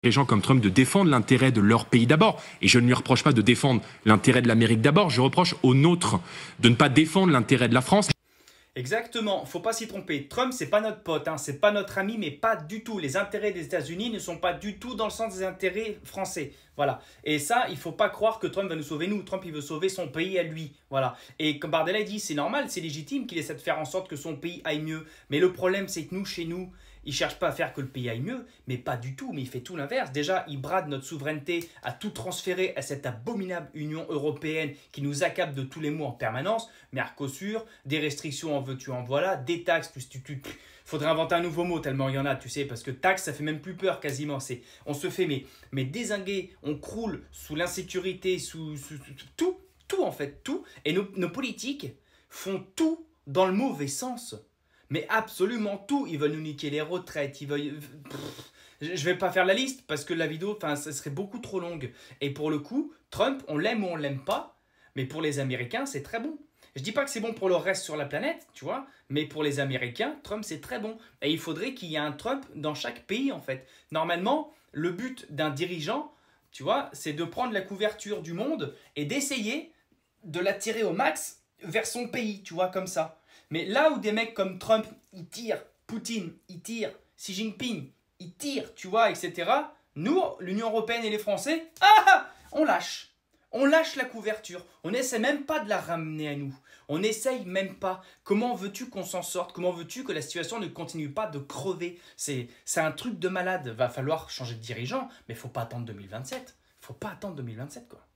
Gens comme Trump de défendre l'intérêt de leur pays d'abord. Et je ne lui reproche pas de défendre l'intérêt de l'Amérique d'abord, je reproche aux nôtres de ne pas défendre l'intérêt de la France. Exactement, faut pas s'y tromper. Trump, c'est pas notre pote, hein, c'est pas notre ami, mais pas du tout. Les intérêts des États-Unis ne sont pas du tout dans le sens des intérêts français. Voilà. Et ça, il faut pas croire que Trump va nous sauver nous. Trump, il veut sauver son pays à lui. Voilà. Et comme Bardella dit, c'est normal, c'est légitime qu'il essaie de faire en sorte que son pays aille mieux. Mais le problème, c'est que nous, chez nous, il cherche pas à faire que le pays aille mieux, mais pas du tout. Mais il fait tout l'inverse. Déjà, il brade notre souveraineté à tout transférer à cette abominable Union européenne qui nous accable de tous les maux en permanence. Mercosur, des restrictions en veux-tu en voilà, des taxes, faudrait inventer un nouveau mot tellement il y en a, tu sais, parce que taxe, ça fait même plus peur quasiment. On se fait mais dézinguer, on croule sous l'insécurité, sous tout en fait, tout. Et nos politiques font tout dans le mauvais sens. Mais absolument tout. Ils veulent nous niquer les retraites. Je vais pas faire la liste parce que la vidéo, ça serait beaucoup trop longue. Et pour le coup, Trump, on l'aime ou on l'aime pas. Mais pour les Américains, c'est très bon. Je dis pas que c'est bon pour le reste sur la planète, tu vois. Mais pour les Américains, Trump, c'est très bon. Et il faudrait qu'il y ait un Trump dans chaque pays, en fait. Normalement, le but d'un dirigeant, tu vois, c'est de prendre la couverture du monde et d'essayer de l'attirer au max vers son pays, tu vois, comme ça. Mais là où des mecs comme Trump, ils tirent, Poutine, ils tirent, Xi Jinping, ils tirent, tu vois, etc. Nous, l'Union européenne et les Français, on lâche. On lâche la couverture. On n'essaie même pas de la ramener à nous. On n'essaye même pas. Comment veux-tu qu'on s'en sorte? Comment veux-tu que la situation ne continue pas de crever? C'est un truc de malade. Va falloir changer de dirigeant, mais il ne faut pas attendre 2027. Il ne faut pas attendre 2027, quoi.